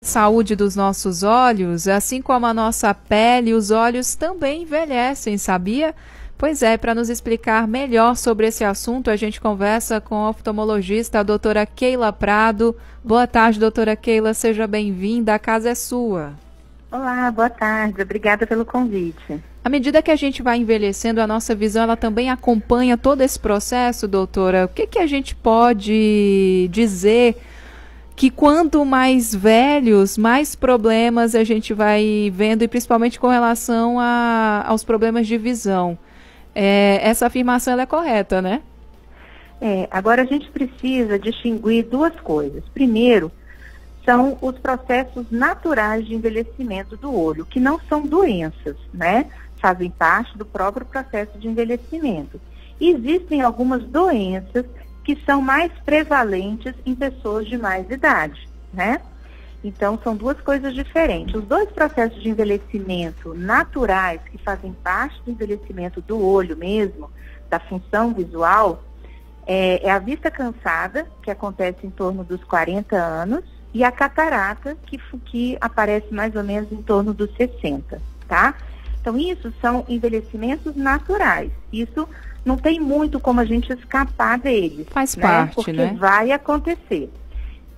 saúde dos nossos olhos, assim como a nossa pele, os olhos também envelhecem, sabia? Pois é, para nos explicar melhor sobre esse assunto, a gente conversa com a oftalmologista, a doutora Keila Prado. Boa tarde, doutora Keila, seja bem-vinda, a casa é sua. Olá, boa tarde, obrigada pelo convite. À medida que a gente vai envelhecendo, a nossa visão ela também acompanha todo esse processo, doutora. O que a gente pode dizer que quanto mais velhos, mais problemas a gente vai vendo, e principalmente com relação aos problemas de visão? Essa afirmação ela é correta, né? Agora a gente precisa distinguir duas coisas. Primeiro, são os processos naturais de envelhecimento do olho, que não são doenças, né? Fazem parte do próprio processo de envelhecimento. E existem algumas doenças que são mais prevalentes em pessoas de mais idade, né? Então, são duas coisas diferentes. Os dois processos de envelhecimento naturais, que fazem parte do envelhecimento do olho mesmo, da função visual, é a vista cansada, que acontece em torno dos 40 anos, e a catarata, que aparece mais ou menos em torno dos 60, tá? Então, isso são envelhecimentos naturais. Isso não tem muito como a gente escapar deles. Faz parte, porque né? vai acontecer.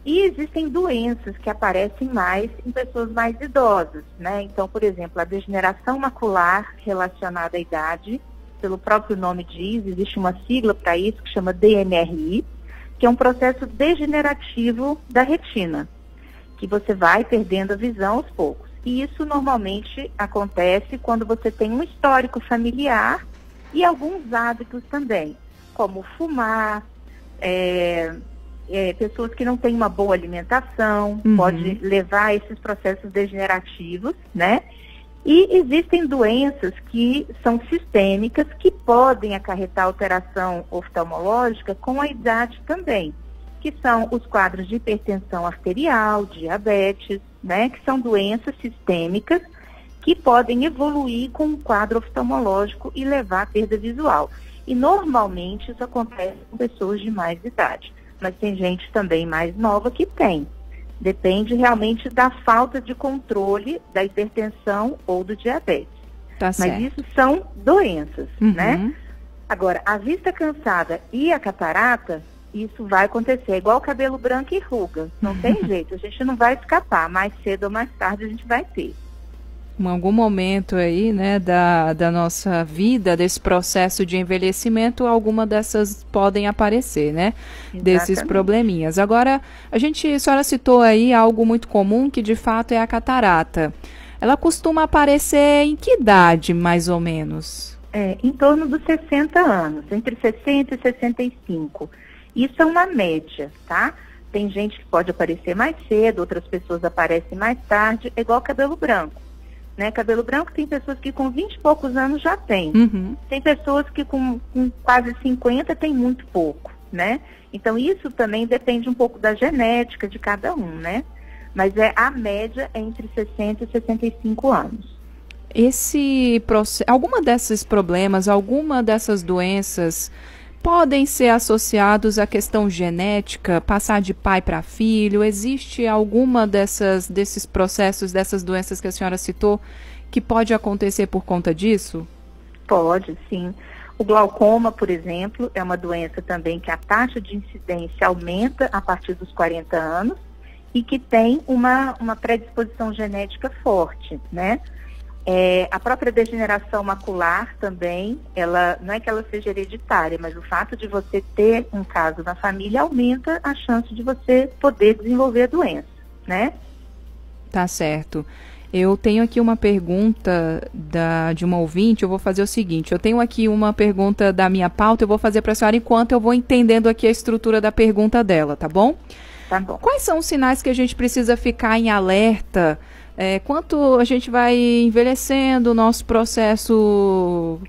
E existem doenças que aparecem mais em pessoas mais idosas, né? Então, por exemplo, a degeneração macular relacionada à idade, pelo próprio nome diz, existe uma sigla para isso que chama DMRI, que é um processo degenerativo da retina, que você vai perdendo a visão aos poucos. E isso normalmente acontece quando você tem um histórico familiar e alguns hábitos também, como fumar, pessoas que não têm uma boa alimentação, pode levar a esses processos degenerativos, né? E existem doenças que são sistêmicas, que podem acarretar alteração oftalmológica com a idade também, que são os quadros de hipertensão arterial, diabetes, né? Que são doenças sistêmicas que podem evoluir com um quadro oftalmológico e levar à perda visual. E normalmente isso acontece com pessoas de mais idade, mas tem gente também mais nova que tem. Depende realmente da falta de controle da hipertensão ou do diabetes. Tá certo. Mas isso são doenças, né? Agora, a vista cansada e a catarata, isso vai acontecer. É igual cabelo branco e ruga. Não tem jeito, a gente não vai escapar. Mais cedo ou mais tarde a gente vai ter. Em algum momento aí, né, da nossa vida, desse processo de envelhecimento, alguma dessas podem aparecer, né? Exatamente. Desses probleminhas. Agora, a senhora citou aí algo muito comum, que de fato é a catarata. Ela costuma aparecer em que idade, mais ou menos? Em torno dos 60 anos, entre 60 e 65. Isso é uma média, tá? Tem gente que pode aparecer mais cedo, outras pessoas aparecem mais tarde, é igual cabelo branco. Né? Cabelo branco tem pessoas que com 20 e poucos anos já tem. Tem pessoas que com quase 50 tem muito pouco, né? Então isso também depende um pouco da genética de cada um, né? Mas a média é entre 60 e 65 anos. Alguma desses problemas, alguma dessas doenças podem ser associados à questão genética, passar de pai para filho? Existe alguma desses processos, dessas doenças que a senhora citou, que pode acontecer por conta disso? Pode, sim. O glaucoma, por exemplo, é uma doença também que a taxa de incidência aumenta a partir dos 40 anos e que tem uma predisposição genética forte, né? A própria degeneração macular também, ela não é que ela seja hereditária, mas o fato de você ter um caso na família aumenta a chance de você poder desenvolver a doença, né? Tá certo. Eu tenho aqui uma pergunta de uma ouvinte. Eu vou fazer o seguinte: eu tenho aqui uma pergunta da minha pauta, eu vou fazer para a senhora enquanto eu vou entendendo aqui a estrutura da pergunta dela, tá bom? Tá bom. Quais são os sinais que a gente precisa ficar em alerta quanto a gente vai envelhecendo, o nosso processo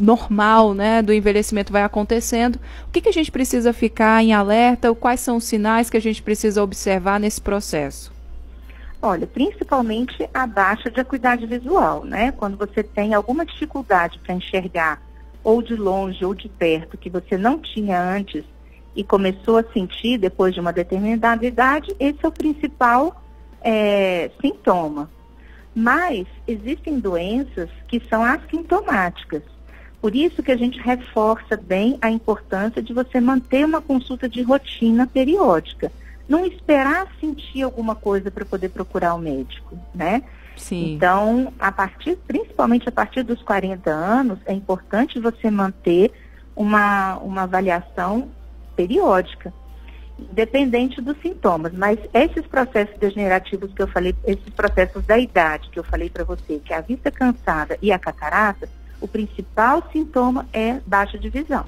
normal, né, do envelhecimento vai acontecendo? O que a gente precisa ficar em alerta? Quais são os sinais que a gente precisa observar nesse processo? Olha, principalmente a baixa de acuidade visual, né? Quando você tem alguma dificuldade para enxergar, ou de longe ou de perto, que você não tinha antes e começou a sentir depois de uma determinada idade, esse é o principal sintoma. Mas existem doenças que são assintomáticas. Por isso que a gente reforça bem a importância de você manter uma consulta de rotina periódica. Não esperar sentir alguma coisa para poder procurar o médico, né? Sim. Então, principalmente a partir dos 40 anos, é importante você manter uma avaliação periódica, independente dos sintomas. Mas esses processos degenerativos que eu falei, esses processos da idade que eu falei para você, que é a vista cansada e a catarata, o principal sintoma é baixa de visão.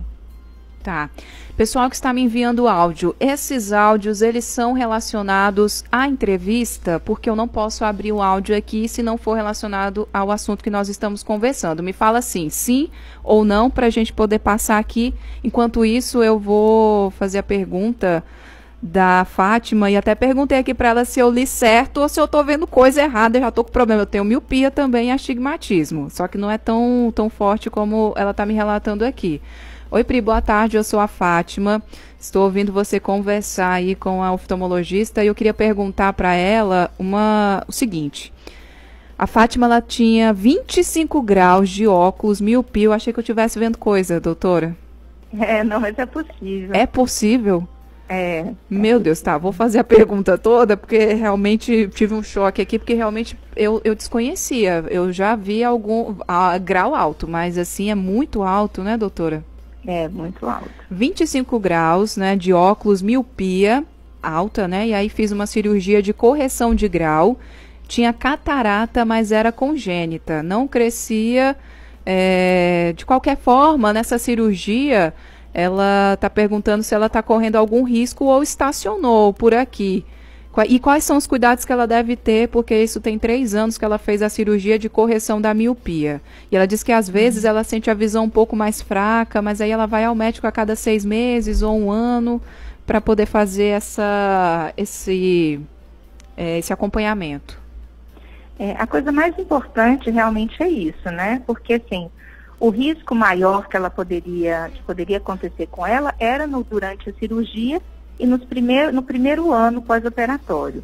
Tá. Pessoal que está me enviando áudio, esses áudios, eles são relacionados à entrevista, porque eu não posso abrir o áudio aqui se não for relacionado ao assunto que nós estamos conversando. Me fala assim, sim ou não, para a gente poder passar aqui. Enquanto isso, eu vou fazer a pergunta da Fátima, e até perguntei aqui para ela se eu li certo ou se eu estou vendo coisa errada. Eu já estou com problema, eu tenho miopia também e astigmatismo, só que não é tão forte como ela está me relatando aqui. Oi, Pri, boa tarde, eu sou a Fátima, estou ouvindo você conversar aí com a oftalmologista e eu queria perguntar para ela o seguinte. A Fátima, ela tinha 25 graus de óculos, miopia, eu achei que eu estivesse vendo coisa, doutora. Não, mas é possível. É possível? Meu Deus, tá, vou fazer a pergunta toda, porque realmente tive um choque aqui, porque realmente eu desconhecia, eu já vi algum grau alto, mas assim é muito alto, né, doutora? É, muito alto. 25 graus, né, de óculos, miopia alta, né, e aí fiz uma cirurgia de correção de grau, tinha catarata, mas era congênita, não crescia, de qualquer forma, nessa cirurgia, ela está perguntando se ela está correndo algum risco ou estacionou por aqui. E quais são os cuidados que ela deve ter, porque isso tem 3 anos que ela fez a cirurgia de correção da miopia. E essa diz que às vezes ela sente a visão um pouco mais fraca, mas aí ela vai ao médico a cada 6 meses ou 1 ano para poder fazer esse acompanhamento. A coisa mais importante realmente é isso, né? Porque assim, o risco maior que poderia acontecer com ela era durante a cirurgia e no primeiro ano pós-operatório.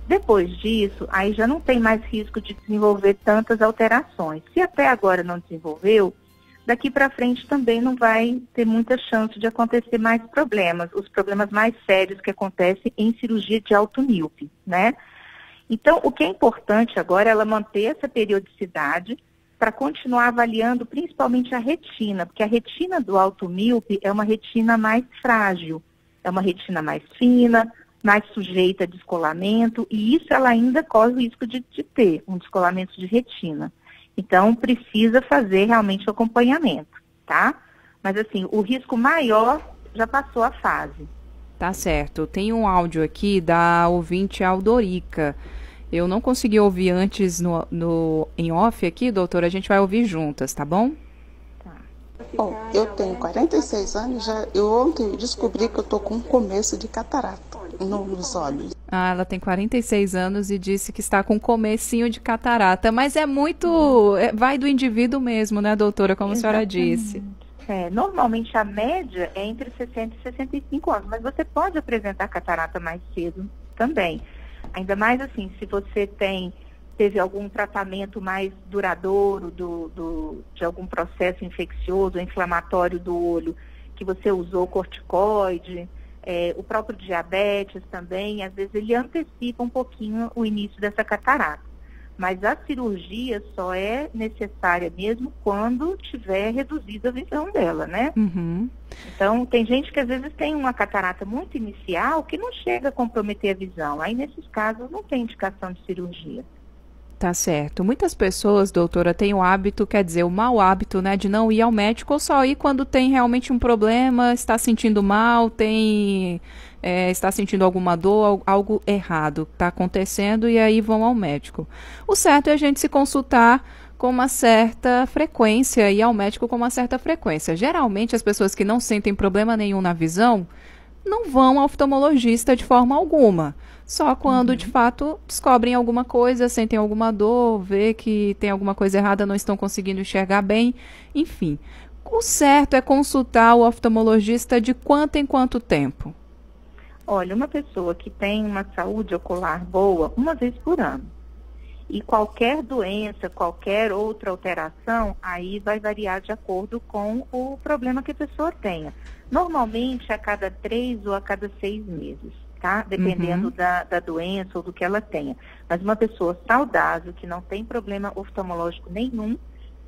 Depois disso, aí já não tem mais risco de desenvolver tantas alterações. Se até agora não desenvolveu, daqui para frente também não vai ter muita chance de acontecer mais problemas, os problemas mais sérios que acontecem em cirurgia de alto míope, né? Então, o que é importante agora é ela manter essa periodicidade para continuar avaliando principalmente a retina, porque a retina do alto míope é uma retina mais frágil. É uma retina mais fina, mais sujeita a descolamento, e isso ela ainda corre o risco de ter um descolamento de retina. Então, precisa fazer realmente o acompanhamento, tá? Mas assim, o risco maior já passou a fase. Tá certo. Tem um áudio aqui da ouvinte Aldorica. Eu não consegui ouvir antes em off aqui, doutora, a gente vai ouvir juntas, tá bom? Bom, eu tenho 46 anos, eu ontem descobri que eu tô com um começo de catarata nos olhos. Ela tem 46 anos e disse que está com um comecinho de catarata, mas é muito, vai do indivíduo mesmo, né, doutora, como Exatamente. A senhora disse. Normalmente a média é entre 60 e 65 anos, mas você pode apresentar catarata mais cedo também. Ainda mais assim, se você teve algum tratamento mais duradouro de algum processo infeccioso ou inflamatório do olho, que você usou corticoide, o próprio diabetes também, às vezes ele antecipa um pouquinho o início dessa catarata. Mas a cirurgia só é necessária mesmo quando tiver reduzida a visão dela, né? Uhum. Então, tem gente que às vezes tem uma catarata muito inicial que não chega a comprometer a visão. Aí, nesses casos, não tem indicação de cirurgia. Tá certo. Muitas pessoas, doutora, têm o hábito, quer dizer, o mau hábito, né, de não ir ao médico ou só ir quando tem realmente um problema, está sentindo mal, está sentindo alguma dor, algo errado está acontecendo e aí vão ao médico. O certo é a gente se consultar com uma certa frequência e ir ao médico com uma certa frequência. Geralmente, as pessoas que não sentem problema nenhum na visão não vão ao oftalmologista de forma alguma. Só quando, de fato, descobrem alguma coisa, sentem alguma dor, vê que tem alguma coisa errada, não estão conseguindo enxergar bem, enfim. O certo é consultar o oftalmologista de quanto em quanto tempo? Olha, uma pessoa que tem uma saúde ocular boa, uma vez por ano. E qualquer doença, qualquer outra alteração, aí vai variar de acordo com o problema que a pessoa tenha. Normalmente a cada 3 ou a cada 6 meses, tá? Dependendo da doença ou do que ela tenha. Mas uma pessoa saudável, que não tem problema oftalmológico nenhum,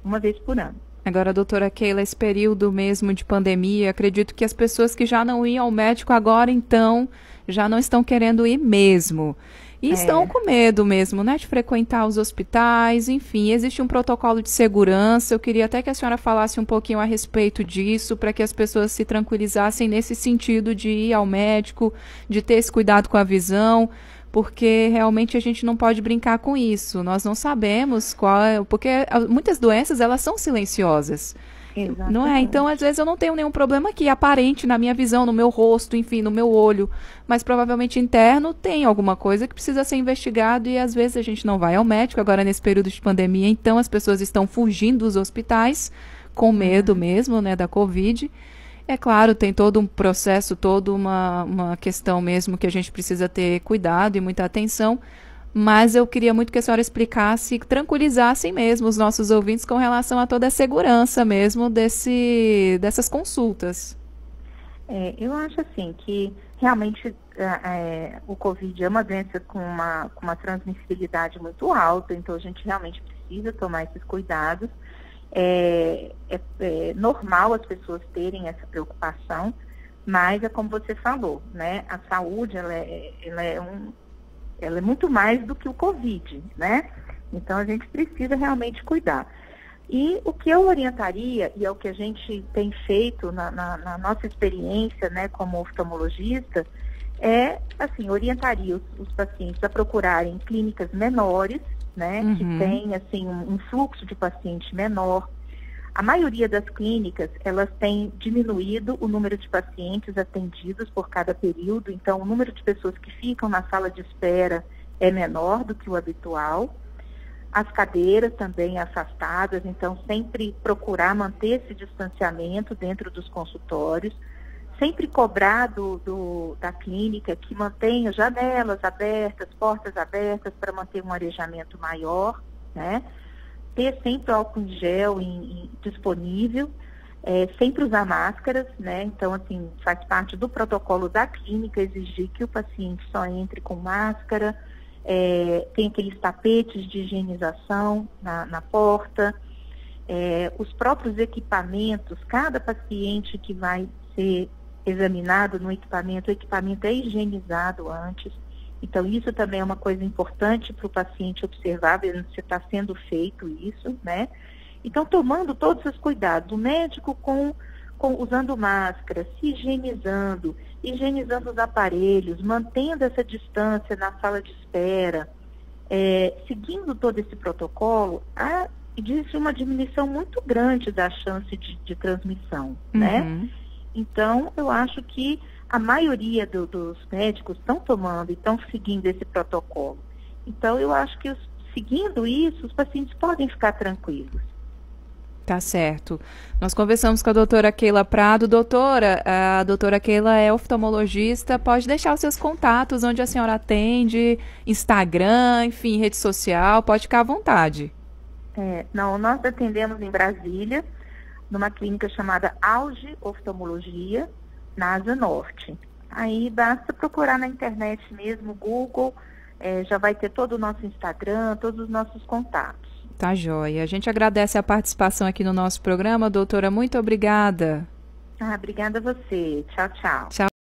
uma vez por ano. Agora, doutora Keila, esse período mesmo de pandemia, acredito que as pessoas que já não iam ao médico agora, então, já não estão querendo ir mesmo. E estão com medo mesmo, né, de frequentar os hospitais, enfim, existe um protocolo de segurança. Eu queria até que a senhora falasse um pouquinho a respeito disso, para que as pessoas se tranquilizassem nesse sentido de ir ao médico, de ter esse cuidado com a visão, porque realmente a gente não pode brincar com isso. Nós não sabemos porque muitas doenças, elas são silenciosas. Exatamente. Não é? Então, às vezes eu não tenho nenhum problema aqui aparente na minha visão, no meu rosto, enfim, no meu olho, mas provavelmente interno tem alguma coisa que precisa ser investigado e às vezes a gente não vai ao médico agora nesse período de pandemia, então as pessoas estão fugindo dos hospitais com medo mesmo, né, da Covid. É claro, tem todo um processo, toda uma questão mesmo que a gente precisa ter cuidado e muita atenção, mas eu queria muito que a senhora explicasse, tranquilizassem mesmo os nossos ouvintes com relação a toda a segurança mesmo dessas consultas. Eu acho assim que realmente o Covid é uma doença com uma transmissibilidade muito alta, então a gente realmente precisa tomar esses cuidados. É normal as pessoas terem essa preocupação, mas é como você falou, né? A saúde, ela é muito mais do que o Covid, né? Então a gente precisa realmente cuidar. E o que eu orientaria, e é o que a gente tem feito na nossa experiência, né, como oftalmologista, assim, orientaria os pacientes a procurarem clínicas menores, né, que tem, assim, um fluxo de paciente menor. A maioria das clínicas, elas têm diminuído o número de pacientes atendidos por cada período, então o número de pessoas que ficam na sala de espera é menor do que o habitual. As cadeiras também afastadas, então sempre procurar manter esse distanciamento dentro dos consultórios, sempre cobrar da clínica que mantenha janelas abertas, portas abertas para manter um arejamento maior, né? Ter sempre álcool em gel disponível, sempre usar máscaras, né? Então, assim, faz parte do protocolo da clínica exigir que o paciente só entre com máscara, tem aqueles tapetes de higienização na porta, os próprios equipamentos, cada paciente que vai ser examinado no equipamento, o equipamento é higienizado antes. Então, isso também é uma coisa importante para o paciente observar, ver se está sendo feito isso, né? Então, tomando todos os cuidados, o médico usando máscara, se higienizando os aparelhos, mantendo essa distância na sala de espera, seguindo todo esse protocolo, existe uma diminuição muito grande da chance de transmissão, né? Então, eu acho que a maioria dos médicos estão tomando e estão seguindo esse protocolo. Então, eu acho que seguindo isso, os pacientes podem ficar tranquilos. Tá certo. Nós conversamos com a doutora Keila Prado. Doutora, a doutora Keila é oftalmologista, pode deixar os seus contatos, onde a senhora atende, Instagram, enfim, rede social, pode ficar à vontade. Não, nós atendemos em Brasília, numa clínica chamada Auge Oftalmologia, na Asa Norte. Aí basta procurar na internet mesmo, Google, já vai ter todo o nosso Instagram, todos os nossos contatos. Tá joia. A gente agradece a participação aqui no nosso programa, doutora. Muito obrigada. Obrigada a você. Tchau, tchau. Tchau.